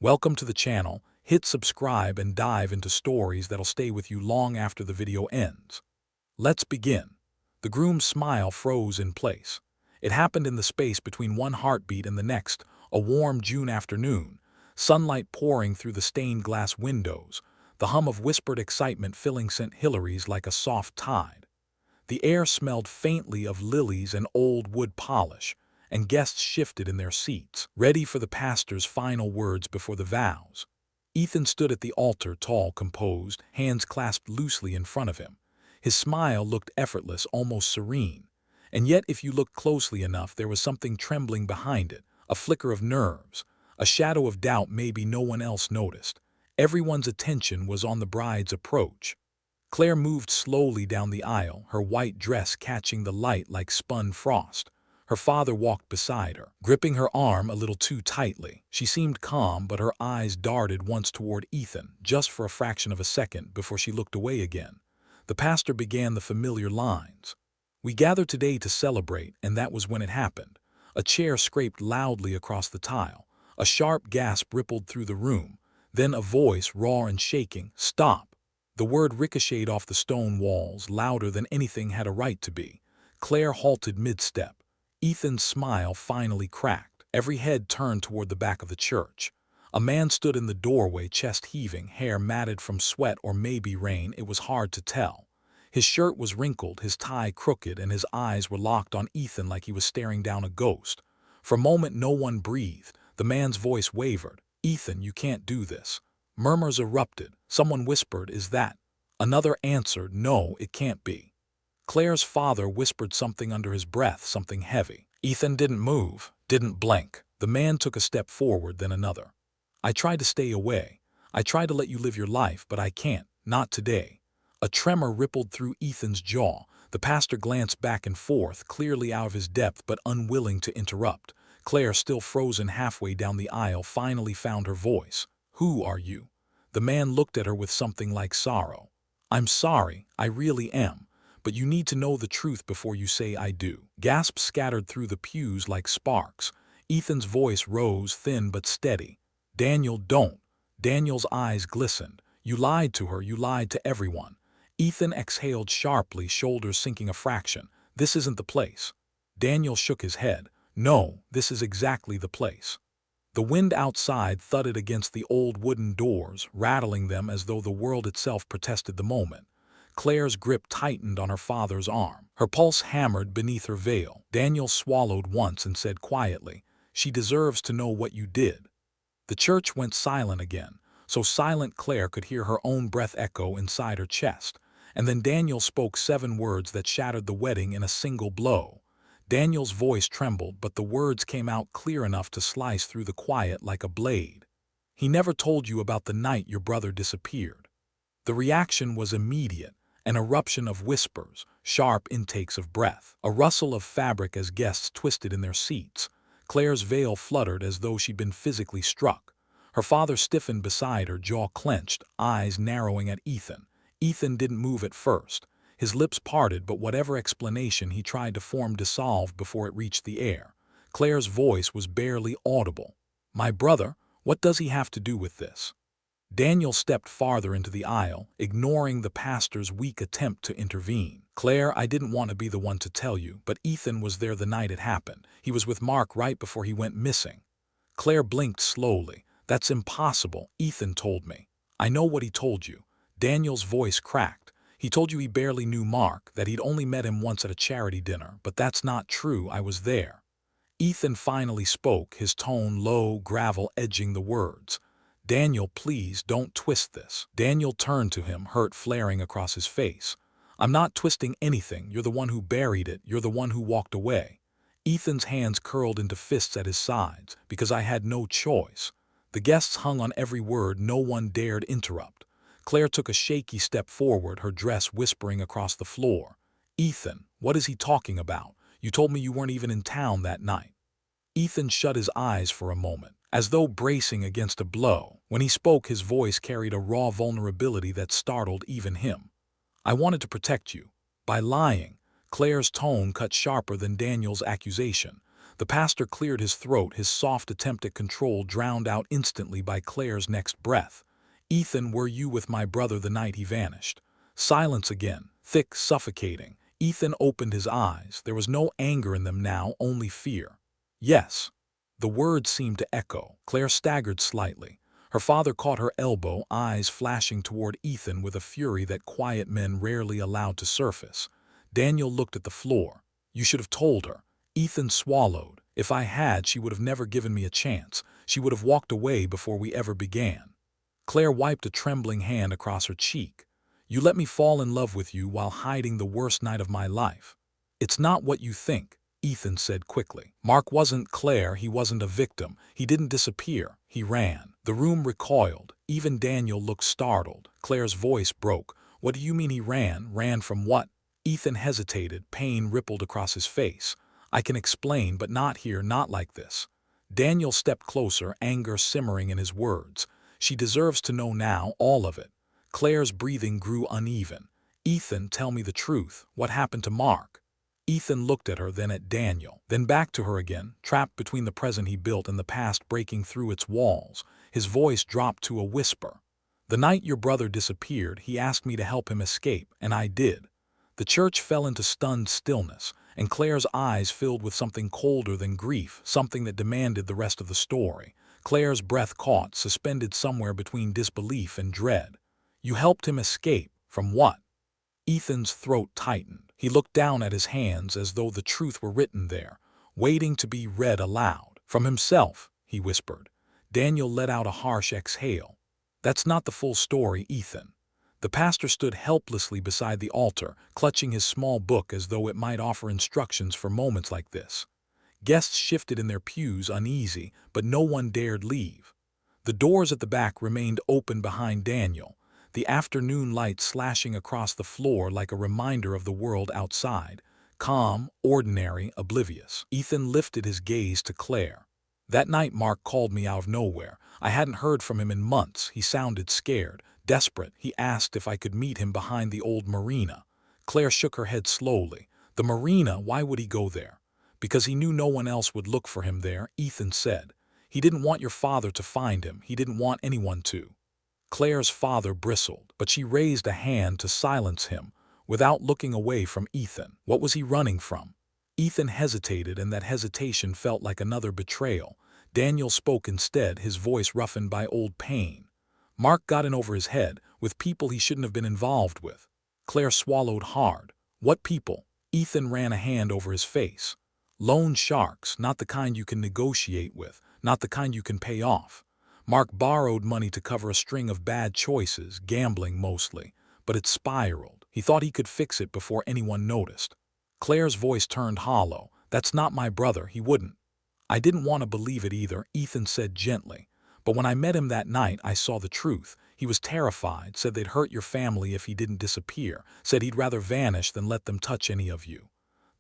Welcome to the channel. Hit subscribe and dive into stories that'll stay with you long after the video ends. Let's begin. The groom's smile froze in place. It happened in the space between one heartbeat and the next, a warm June afternoon, sunlight pouring through the stained glass windows, the hum of whispered excitement filling St. Hilary's like a soft tide. The air smelled faintly of lilies and old wood polish, and guests shifted in their seats, ready for the pastor's final words before the vows. Ethan stood at the altar, tall, composed, hands clasped loosely in front of him. His smile looked effortless, almost serene. And yet, if you looked closely enough, there was something trembling behind it, a flicker of nerves, a shadow of doubt maybe no one else noticed. Everyone's attention was on the bride's approach. Claire moved slowly down the aisle, her white dress catching the light like spun frost. Her father walked beside her, gripping her arm a little too tightly. She seemed calm, but her eyes darted once toward Ethan, just for a fraction of a second before she looked away again. The pastor began the familiar lines. "We gather today to celebrate," and that was when it happened. A chair scraped loudly across the tile. A sharp gasp rippled through the room. Then a voice, raw and shaking, "Stop!" The word ricocheted off the stone walls, louder than anything had a right to be. Claire halted mid-step. Ethan's smile finally cracked. Every head turned toward the back of the church. A man stood in the doorway, chest heaving, hair matted from sweat or maybe rain, it was hard to tell. His shirt was wrinkled, his tie crooked, and his eyes were locked on Ethan like he was staring down a ghost. For a moment no one breathed. The man's voice wavered. "Ethan, you can't do this." Murmurs erupted. Someone whispered, "Is that?" Another answered, "No, it can't be." Claire's father whispered something under his breath, something heavy. Ethan didn't move, didn't blink. The man took a step forward, then another. "I tried to stay away. I tried to let you live your life, but I can't. Not today." A tremor rippled through Ethan's jaw. The pastor glanced back and forth, clearly out of his depth but unwilling to interrupt. Claire, still frozen halfway down the aisle, finally found her voice. "Who are you?" The man looked at her with something like sorrow. "I'm sorry, I really am. But you need to know the truth before you say I do." Gasps scattered through the pews like sparks. Ethan's voice rose, thin but steady. "Daniel, don't." Daniel's eyes glistened. "You lied to her, you lied to everyone." Ethan exhaled sharply, shoulders sinking a fraction. "This isn't the place." Daniel shook his head. "No, this is exactly the place." The wind outside thudded against the old wooden doors, rattling them as though the world itself protested the moment. Claire's grip tightened on her father's arm. Her pulse hammered beneath her veil. Daniel swallowed once and said quietly, "She deserves to know what you did." The church went silent again, so silent Claire could hear her own breath echo inside her chest. And then Daniel spoke 7 words that shattered the wedding in a single blow. Daniel's voice trembled, but the words came out clear enough to slice through the quiet like a blade. "He never told you about the night your brother disappeared." The reaction was immediate. An eruption of whispers, sharp intakes of breath, a rustle of fabric as guests twisted in their seats. Claire's veil fluttered as though she'd been physically struck. Her father stiffened beside her, jaw clenched, eyes narrowing at Ethan. Ethan didn't move at first. His lips parted, but whatever explanation he tried to form dissolved before it reached the air. Claire's voice was barely audible. "My brother? What does he have to do with this?" Daniel stepped farther into the aisle, ignoring the pastor's weak attempt to intervene. "Claire, I didn't want to be the one to tell you, but Ethan was there the night it happened. He was with Mark right before he went missing." Claire blinked slowly. "That's impossible. Ethan told me." "I know what he told you." Daniel's voice cracked. "He told you he barely knew Mark, that he'd only met him once at a charity dinner, but that's not true. I was there." Ethan finally spoke, his tone low, gravel edging the words. "Daniel, please don't twist this." Daniel turned to him, hurt flaring across his face. "I'm not twisting anything. You're the one who buried it. You're the one who walked away." Ethan's hands curled into fists at his sides. "Because I had no choice." The guests hung on every word. No one dared interrupt. Claire took a shaky step forward, her dress whispering across the floor. "Ethan, what is he talking about? You told me you weren't even in town that night." Ethan shut his eyes for a moment, as though bracing against a blow. When he spoke, his voice carried a raw vulnerability that startled even him. "I wanted to protect you. By lying." Claire's tone cut sharper than Daniel's accusation. The pastor cleared his throat, his soft attempt at control drowned out instantly by Claire's next breath. "Ethan, were you with my brother the night he vanished?" Silence again, thick, suffocating. Ethan opened his eyes. There was no anger in them now, only fear. "Yes." The words seemed to echo. Claire staggered slightly. Her father caught her elbow, eyes flashing toward Ethan with a fury that quiet men rarely allowed to surface. Daniel looked at the floor. "You should have told her." Ethan swallowed. "If I had, she would have never given me a chance. She would have walked away before we ever began." Claire wiped a trembling hand across her cheek. "You let me fall in love with you while hiding the worst night of my life." "It's not what you think," Ethan said quickly. "Mark wasn't Claire, he wasn't a victim. He didn't disappear, he ran." The room recoiled. Even Daniel looked startled. Claire's voice broke. "What do you mean he ran? Ran from what?" Ethan hesitated. Pain rippled across his face. "I can explain, but not here, not like this." Daniel stepped closer, anger simmering in his words. "She deserves to know now, all of it." Claire's breathing grew uneven. "Ethan, tell me the truth. What happened to Mark?" Ethan looked at her, then at Daniel, then back to her again, trapped between the present he built and the past breaking through its walls. His voice dropped to a whisper. "The night your brother disappeared, he asked me to help him escape, and I did." The church fell into stunned stillness, and Claire's eyes filled with something colder than grief, something that demanded the rest of the story. Claire's breath caught, suspended somewhere between disbelief and dread. "You helped him escape. From what?" Ethan's throat tightened. He looked down at his hands as though the truth were written there, waiting to be read aloud. "From himself," he whispered. Daniel let out a harsh exhale. "That's not the full story, Ethan." The pastor stood helplessly beside the altar, clutching his small book as though it might offer instructions for moments like this. Guests shifted in their pews uneasy, but no one dared leave. The doors at the back remained open behind Daniel, the afternoon light slashing across the floor like a reminder of the world outside, calm, ordinary, oblivious. Ethan lifted his gaze to Claire. "That night Mark called me out of nowhere. I hadn't heard from him in months. He sounded scared, desperate. He asked if I could meet him behind the old marina." Claire shook her head slowly. "The marina, why would he go there?" "Because he knew no one else would look for him there," Ethan said. "He didn't want your father to find him. He didn't want anyone to." Claire's father bristled, but she raised a hand to silence him, without looking away from Ethan. What was he running from? Ethan hesitated, and that hesitation felt like another betrayal. Daniel spoke instead, his voice roughened by old pain. "Mark got in over his head, with people he shouldn't have been involved with." Claire swallowed hard. "What people?" Ethan ran a hand over his face. "Loan sharks, not the kind you can negotiate with, not the kind you can pay off. Mark borrowed money to cover a string of bad choices, gambling mostly, but it spiraled. He thought he could fix it before anyone noticed." Claire's voice turned hollow. "That's not my brother, he wouldn't." "I didn't want to believe it either," Ethan said gently. "But when I met him that night, I saw the truth. He was terrified, said they'd hurt your family if he didn't disappear, said he'd rather vanish than let them touch any of you."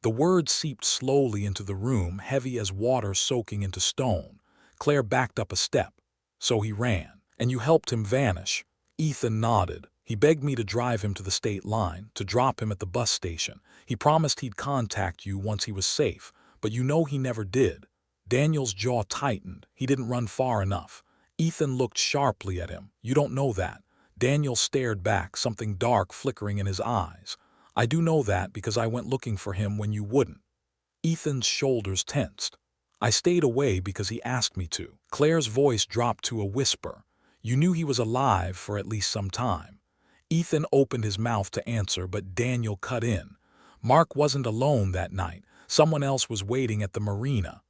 The words seeped slowly into the room, heavy as water soaking into stone. Claire backed up a step. "So he ran, and you helped him vanish." Ethan nodded. "He begged me to drive him to the state line, to drop him at the bus station. He promised he'd contact you once he was safe, but you know he never did." Daniel's jaw tightened. He didn't run far enough. Ethan looked sharply at him. "You don't know that." Daniel stared back, something dark flickering in his eyes. "I do know that because I went looking for him when you wouldn't." Ethan's shoulders tensed. "I stayed away because he asked me to." Claire's voice dropped to a whisper. "You knew he was alive for at least some time." Ethan opened his mouth to answer, but Daniel cut in. "Mark wasn't alone that night. Someone else was waiting at the marina."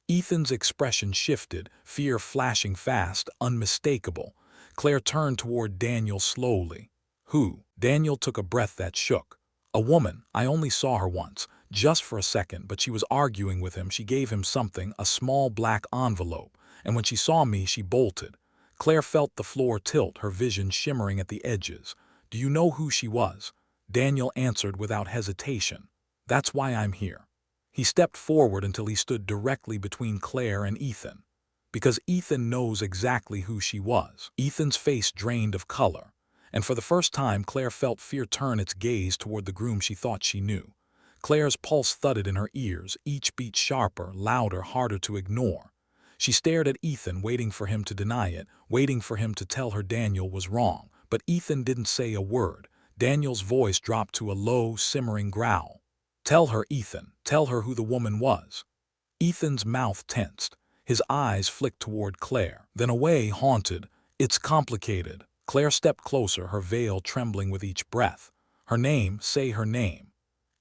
Ethan's expression shifted, fear flashing fast, unmistakable. Claire turned toward Daniel slowly. "Who?" Daniel took a breath that shook. "A woman. I only saw her once, just for a second, but she was arguing with him. She gave him something, a small black envelope, and when she saw me, she bolted." Claire felt the floor tilt, her vision shimmering at the edges. "Do you know who she was?" Daniel answered without hesitation. "That's why I'm here." He stepped forward until he stood directly between Claire and Ethan. "Because Ethan knows exactly who she was." Ethan's face drained of color, and for the first time Claire felt fear turn its gaze toward the groom she thought she knew. Claire's pulse thudded in her ears, each beat sharper, louder, harder to ignore. She stared at Ethan, waiting for him to deny it, waiting for him to tell her Daniel was wrong. But Ethan didn't say a word. Daniel's voice dropped to a low, simmering growl. "Tell her, Ethan. Tell her who the woman was." Ethan's mouth tensed. His eyes flicked toward Claire, then away, haunted. "It's complicated." Claire stepped closer, her veil trembling with each breath. "Her name, say her name."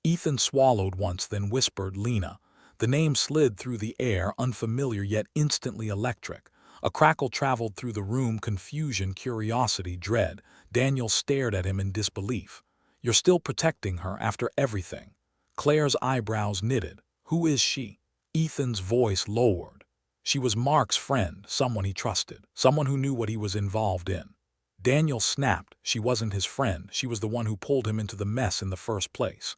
Ethan swallowed once, then whispered, "Lena." The name slid through the air, unfamiliar yet instantly electric. A crackle traveled through the room, confusion, curiosity, dread. Daniel stared at him in disbelief. "You're still protecting her after everything?" Claire's eyebrows knitted. "Who is she?" Ethan's voice lowered. "She was Mark's friend, someone he trusted, someone who knew what he was involved in." Daniel snapped. "She wasn't his friend, she was the one who pulled him into the mess in the first place."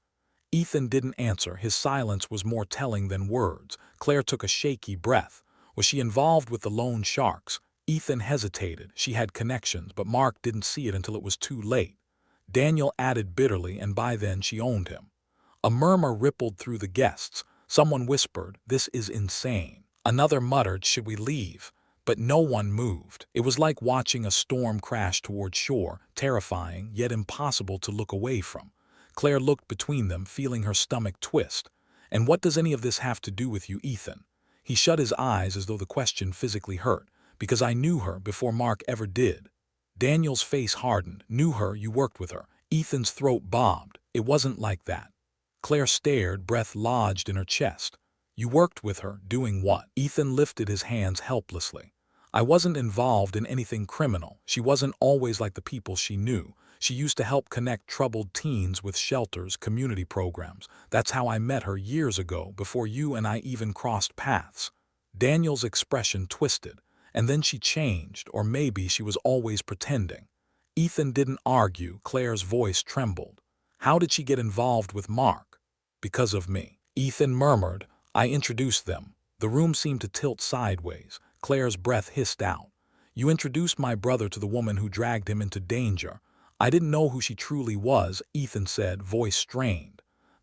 Ethan didn't answer. His silence was more telling than words. Claire took a shaky breath. Was she involved with the loan sharks? Ethan hesitated. She had connections, but Mark didn't see it until it was too late. Daniel added bitterly, and by then she owned him. A murmur rippled through the guests. Someone whispered, "This is insane." Another muttered, "Should we leave?" But no one moved. It was like watching a storm crash toward shore, terrifying, yet impossible to look away from. Claire looked between them, feeling her stomach twist. "And what does any of this have to do with you, Ethan?" He shut his eyes as though the question physically hurt. "Because I knew her before Mark ever did." Daniel's face hardened. "Knew her, you worked with her." Ethan's throat bobbed. "It wasn't like that." Claire stared, breath lodged in her chest. "You worked with her, doing what?" Ethan lifted his hands helplessly. "I wasn't involved in anything criminal. She wasn't always like the people she knew. She used to help connect troubled teens with shelters, community programs. That's how I met her years ago, before you and I even crossed paths." Daniel's expression twisted. "And then she changed, or maybe she was always pretending." Ethan didn't argue. Claire's voice trembled. "How did she get involved with Mark?" "Because of me." Ethan murmured. "I introduced them." The room seemed to tilt sideways. Claire's breath hissed out. "You introduced my brother to the woman who dragged him into danger." "I didn't know who she truly was," Ethan said, voice strained.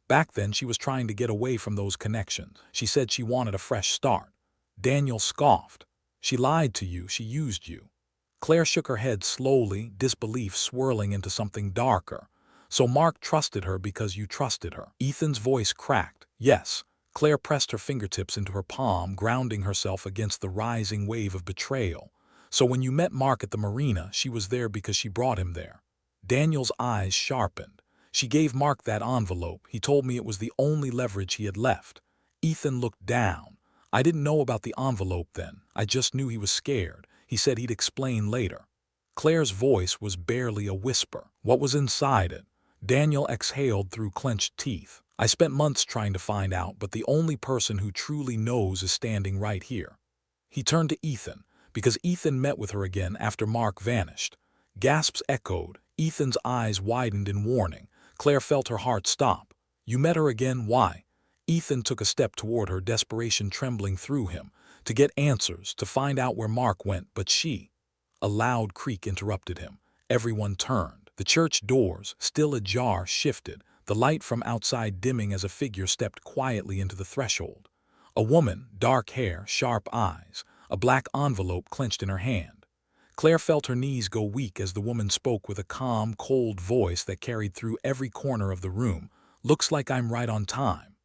"Back then she was trying to get away from those connections. She said she wanted a fresh start." Daniel scoffed. "She lied to you, she used you." Claire shook her head slowly, disbelief swirling into something darker. "So Mark trusted her because you trusted her." Ethan's voice cracked. "Yes." Claire pressed her fingertips into her palm, grounding herself against the rising wave of betrayal. "So when you met Mark at the marina, she was there because she brought him there." Daniel's eyes sharpened. "She gave Mark that envelope. He told me it was the only leverage he had left." Ethan looked down. "I didn't know about the envelope then. I just knew he was scared. He said he'd explain later." Claire's voice was barely a whisper. "What was inside it?" Daniel exhaled through clenched teeth. "I spent months trying to find out, but the only person who truly knows is standing right here." He turned to Ethan, because Ethan met with her again after Mark vanished. Gasps echoed. Ethan's eyes widened in warning. Claire felt her heart stop. "You met her again? Why?" Ethan took a step toward her, desperation trembling through him. "To get answers, to find out where Mark went, but she—" A loud creak interrupted him. Everyone turned. The church doors, still ajar, shifted, the light from outside dimming as a figure stepped quietly into the threshold. A woman, dark hair, sharp eyes, a black envelope clenched in her hand. Claire felt her knees go weak as the woman spoke with a calm, cold voice that carried through every corner of the room. "Looks like I'm right on time."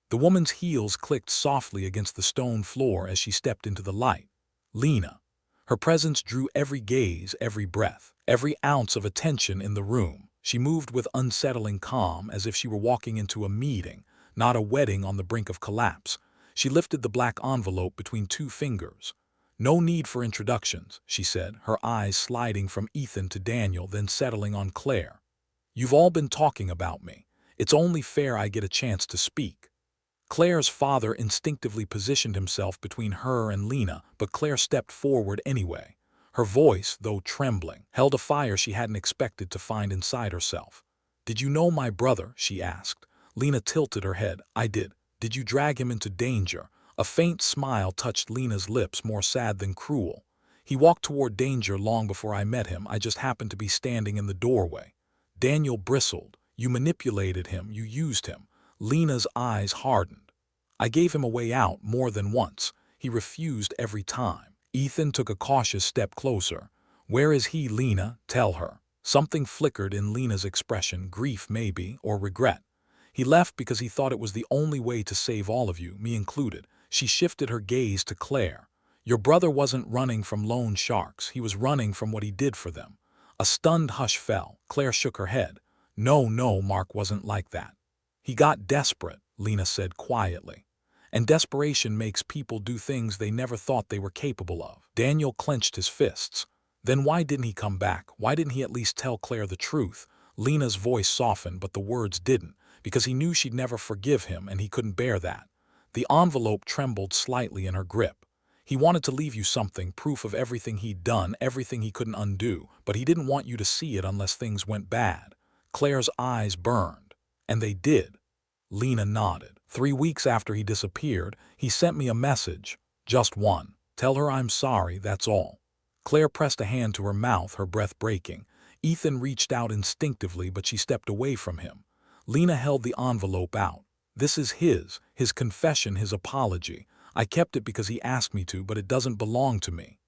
The woman's heels clicked softly against the stone floor as she stepped into the light. Lena. Her presence drew every gaze, every breath, every ounce of attention in the room. She moved with unsettling calm, as if she were walking into a meeting, not a wedding on the brink of collapse. She lifted the black envelope between two fingers. "No need for introductions," she said, her eyes sliding from Ethan to Daniel, then settling on Claire. "You've all been talking about me. It's only fair I get a chance to speak." Claire's father instinctively positioned himself between her and Lena, but Claire stepped forward anyway. Her voice, though trembling, held a fire she hadn't expected to find inside herself. "Did you know my brother?" she asked. Lena tilted her head. "I did." "Did you drag him into danger?" A faint smile touched Lena's lips, more sad than cruel. "He walked toward danger long before I met him. I just happened to be standing in the doorway." Daniel bristled. "You manipulated him, you used him." Lena's eyes hardened. I gave him a way out more than once. He refused every time. Ethan took a cautious step closer. Where is he, Lena? Tell her. Something flickered in Lena's expression, grief maybe, or regret. He left because he thought it was the only way to save all of you, me included. She shifted her gaze to Claire. Your brother wasn't running from loan sharks. He was running from what he did for them. A stunned hush fell. Claire shook her head. No, Mark wasn't like that. He got desperate, Lena said quietly. And desperation makes people do things they never thought they were capable of. Daniel clenched his fists. Then why didn't he come back? Why didn't he at least tell Claire the truth? Lena's voice softened, but the words didn't, because he knew she'd never forgive him and he couldn't bear that. The envelope trembled slightly in her grip. He wanted to leave you something, proof of everything he'd done, everything he couldn't undo, but he didn't want you to see it unless things went bad. Claire's eyes burned. And they did. Lena nodded. 3 weeks after he disappeared, he sent me a message. Just one. Tell her I'm sorry, that's all. Claire pressed a hand to her mouth, her breath breaking. Ethan reached out instinctively, but she stepped away from him. Lena held the envelope out. This is his confession, his apology. I kept it because he asked me to, but it doesn't belong to me.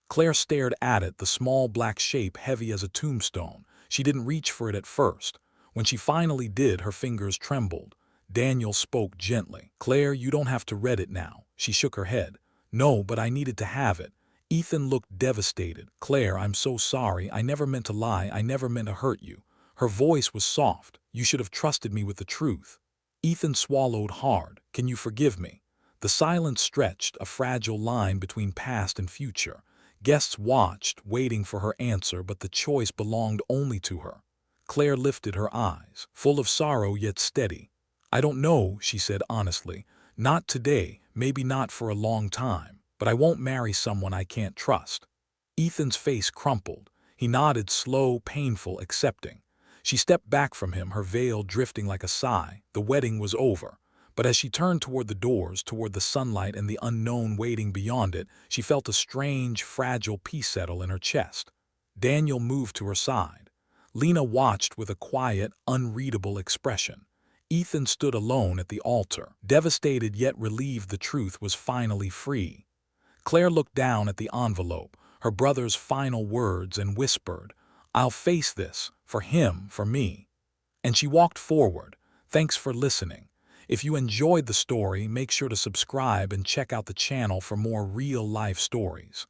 Claire stared at it, the small black shape heavy as a tombstone. She didn't reach for it at first. When she finally did, her fingers trembled. Daniel spoke gently. Claire, you don't have to read it now. She shook her head. No, but I needed to have it. Ethan looked devastated. Claire, I'm so sorry. I never meant to lie. I never meant to hurt you. Her voice was soft. You should have trusted me with the truth. Ethan swallowed hard. Can you forgive me? The silence stretched, a fragile line between past and future. Guests watched, waiting for her answer, but the choice belonged only to her. Claire lifted her eyes, full of sorrow yet steady. I don't know, she said honestly. Not today, maybe not for a long time, but I won't marry someone I can't trust. Ethan's face crumpled. He nodded, slow, painful, accepting. She stepped back from him, her veil drifting like a sigh. The wedding was over. But as she turned toward the doors, toward the sunlight and the unknown waiting beyond it, she felt a strange, fragile peace settle in her chest. Daniel moved to her side. Lena watched with a quiet, unreadable expression. Ethan stood alone at the altar, devastated yet relieved the truth was finally free. Claire looked down at the envelope, her brother's final words, and whispered, I'll face this, for him, for me. And she walked forward. Thanks for listening. If you enjoyed the story, make sure to subscribe and check out the channel for more real-life stories.